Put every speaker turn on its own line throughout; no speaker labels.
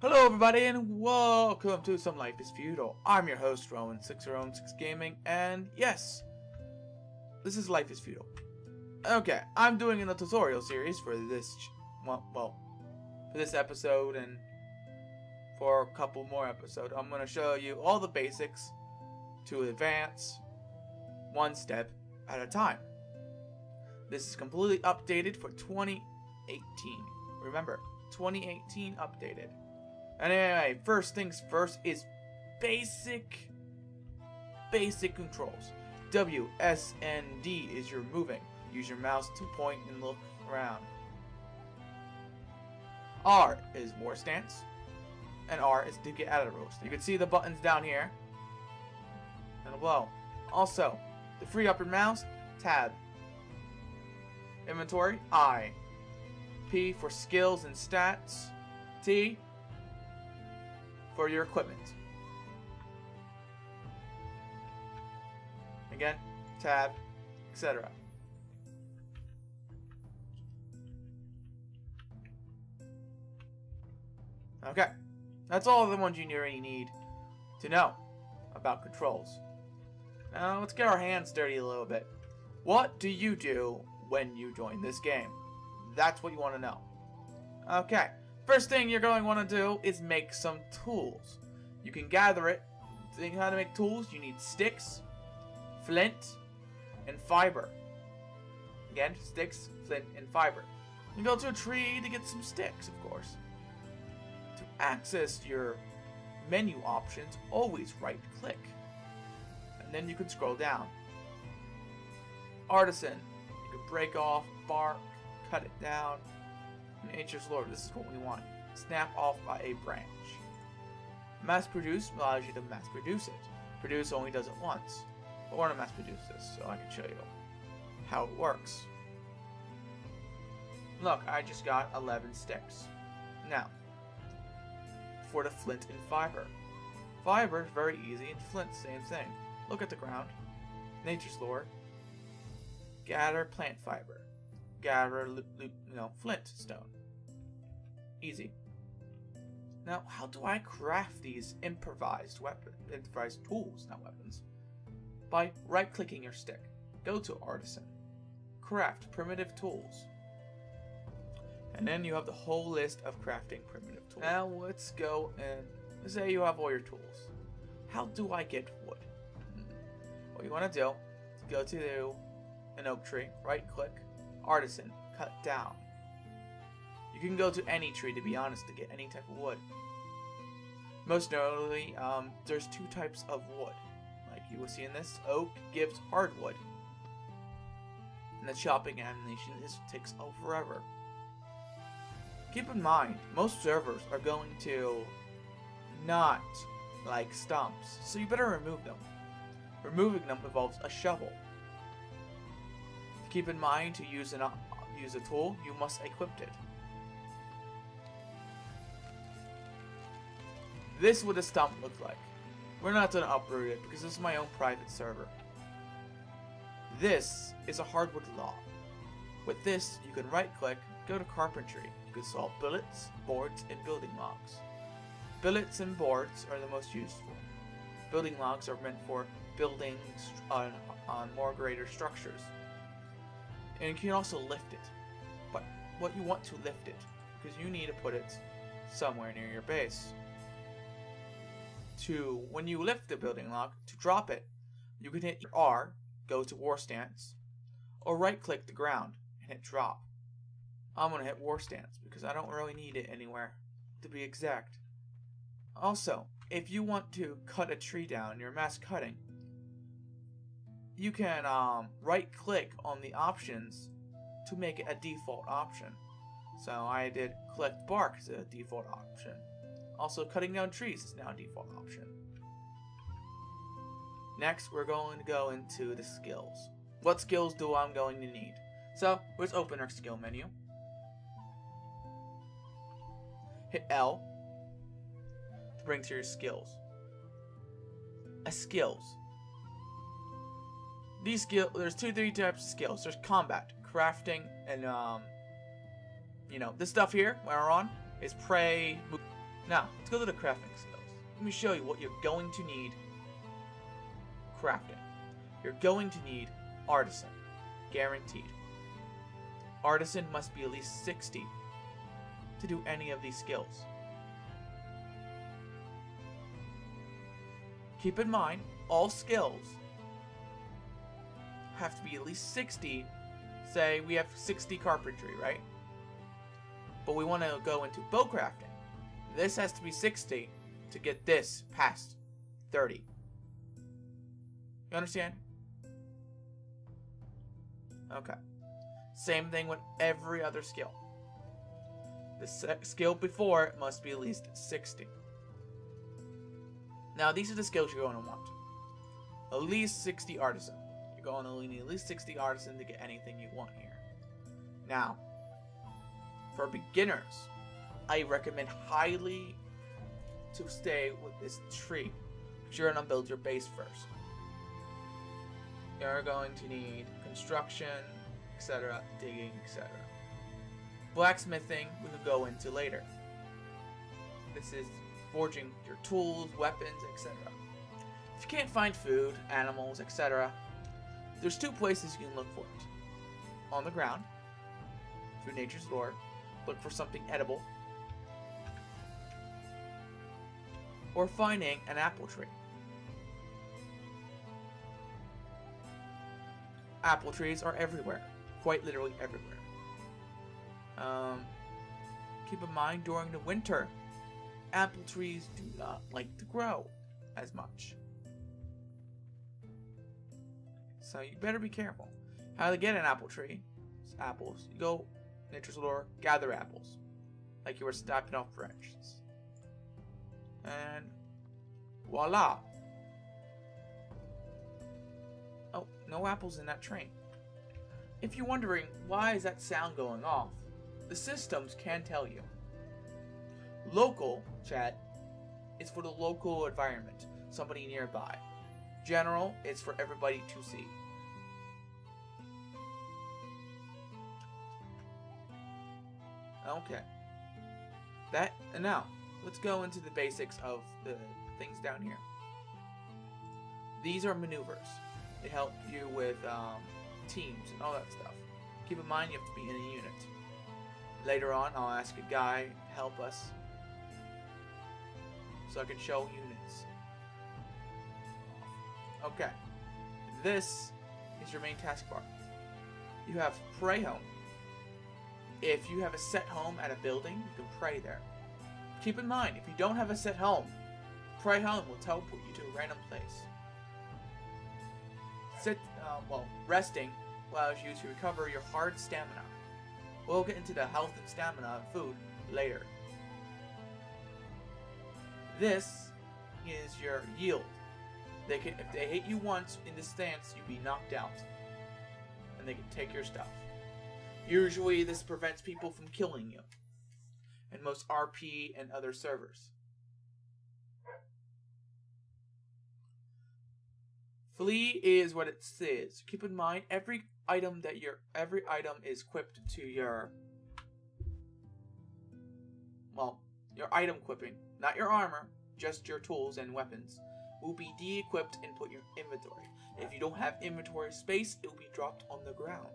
Hello everybody and welcome to Some Life is Feudal. I'm your host Rowan606 Gaming, and yes, this is Life is Feudal. Okay, I'm doing a tutorial series for this for this episode and for a couple more episodes. I'm going to show you all the basics to advance one step at a time. This is completely updated for 2018. Remember, 2018 updated. Anyway, first things first is basic controls. W, S, and D is your moving. Use your mouse to point and look around. R is war stance, and R is to get out of the roast. You can see the buttons down here and below. Also, to free up your mouse, tab. Inventory, I. P for skills and stats. T for your equipment. Again, tab, etc. Okay, that's all the ones you really need to know about controls. Now let's get our hands dirty a little bit. What do you do when you join this game? That's what you want to know. Okay. First thing you're going to want to do is make some tools. You can gather it. Think how to make tools. You need sticks, flint, and fiber. Again, sticks, flint, and fiber. You go to a tree to get some sticks, of course. To access your menu options, always right click. And then you can scroll down. Artisan. You can break off bark, cut it down. Nature's Lord, this is what we want. Snap off by a branch. Mass produce allows you to mass produce it. Produce only does it once. I want to mass produce this so I can show you how it works. Look, I just got 11 sticks. Now, for the flint and fiber. Fiber is very easy, and flint, same thing. Look at the ground. Nature's Lord. Gather plant fiber. Gather flint stone. Easy. Now, how do I craft these improvised tools, not weapons? By right-clicking your stick. Go to Artisan. Craft primitive tools. And then you have the whole list of crafting primitive tools. Now let's go and say you have all your tools. How do I get wood? What you want to do is go to an oak tree, right-click, Artisan, cut down. You can go to any tree, to be honest, to get any type of wood. Most notably, there's two types of wood. Like you will see in this, oak gives hardwood. And the chopping animation takes forever. Keep in mind, most servers are going to not like stumps, so you better remove them. Removing them involves a shovel. Keep in mind, to use a tool, you must equip it. This is what a stump looks like. We're not going to upload it because this is my own private server. This is a hardwood log. With this, you can right click, go to carpentry. You can solve billets, boards, and building logs. Billets and boards are the most useful. Building logs are meant for building on more greater structures. And you can also lift it. But what you want to lift it, because you need to put it somewhere near your base. When you lift the building log, to drop it, you can hit R, go to war stance, or right click the ground and hit drop. I'm going to hit war stance because I don't really need it anywhere, to be exact. Also, if you want to cut a tree down, you're mass cutting, you can right click on the options to make it a default option. So I did collect bark as a default option. Also, cutting down trees is now a default option. Next, we're going to go into the skills. What skills do I'm going to need? So, let's open our skill menu. Hit L to bring to your skills. Skills. There's three types of skills. There's combat, crafting, and this stuff here we're on is prey. Now, let's go to the crafting skills. Let me show you what you're going to need crafting. You're going to need artisan. Guaranteed. Artisan must be at least 60 to do any of these skills. Keep in mind, all skills have to be at least 60. Say we have 60 carpentry, right? But we want to go into bow crafting. This has to be 60 to get this past 30. You understand? Okay. Same thing with every other skill. The skill before it must be at least 60. Now these are the skills you're going to want. At least 60 artisan. You're going to need at least 60 artisan to get anything you want here. Now, for beginners, I recommend highly to stay with this tree, because you're going to build your base first. You're going to need construction, etc., digging, etc. Blacksmithing we can go into later. This is forging your tools, weapons, etc. If you can't find food, animals, etc., there's two places you can look for it. On the ground, through nature's lore, look for something edible, or finding an apple tree. Apple trees are everywhere, quite literally everywhere. Keep in mind, during the winter, apple trees do not like to grow as much. So you better be careful. How to get an apple tree? It's apples. You go nature's lore, gather apples, like you were snapping off branches, and voila! Oh, no apples in that train. If you're wondering why is that sound going off, the systems can tell you. Local, chat, is for the local environment, somebody nearby. General is for everybody to see. Okay. And now, let's go into the basics of the things down here. These are maneuvers. They help you with teams and all that stuff. Keep in mind you have to be in a unit. Later on, I'll ask a guy to help us so I can show units. Okay. This is your main taskbar. You have pray home. If you have a set home at a building, you can pray there. Keep in mind, if you don't have a set home, pray home will teleport you to a random place. Resting allows you to recover your hard stamina. We'll get into the health and stamina of food later. This is your yield. If they hit you once in this stance, you'd be knocked out. And they can take your stuff. Usually this prevents people from killing you. In most RP and other servers. Flee is what it says. Keep in mind every item is equipped to your your item equipping, not your armor, just your tools and weapons, will be de-equipped and put in your inventory. If you don't have inventory space, it will be dropped on the ground.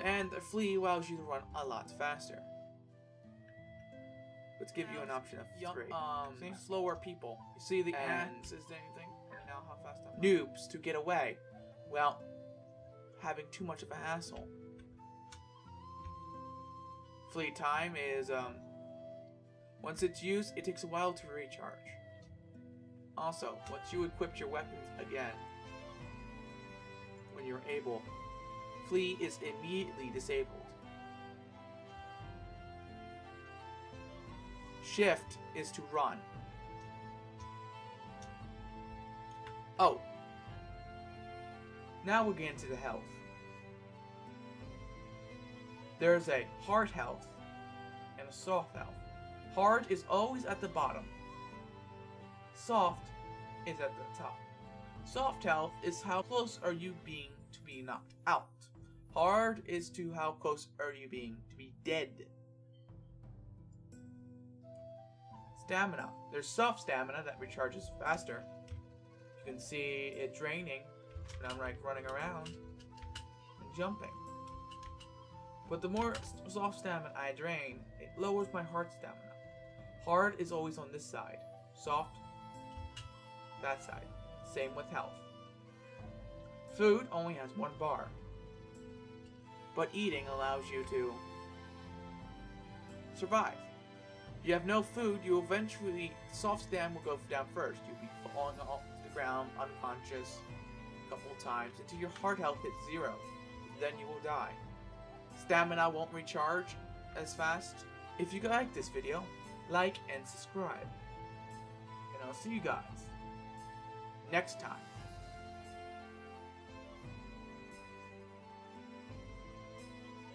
And the flee allows you to run a lot faster. Let's give you an option of three. Slower people. You see the ants? Is there anything? Now how fast I'm noobs to get away. Well, having too much of a hassle. Flee time is once it's used, it takes a while to recharge. Also, once you equip your weapons again, when you're able, flee is immediately disabled. Shift is to run. Oh. Now we'll get into the health. There's a hard health and a soft health. Hard is always at the bottom. Soft is at the top. Soft health is how close are you being to being knocked out. Hard is to how close are you being to be dead. stamina. There's soft stamina that recharges faster. You can see it draining when I'm like running around and jumping. But the more soft stamina I drain, it lowers my hard stamina. Hard is always on this side. Soft, that side. Same with health. Food only has 1 bar. But eating allows you to survive. If you have no food, you eventually, soft stamina will go down first. You'll be falling off the ground unconscious a couple of times until your heart health hits 0. Then you will die. Stamina won't recharge as fast. If you like this video, like and subscribe. And I'll see you guys next time.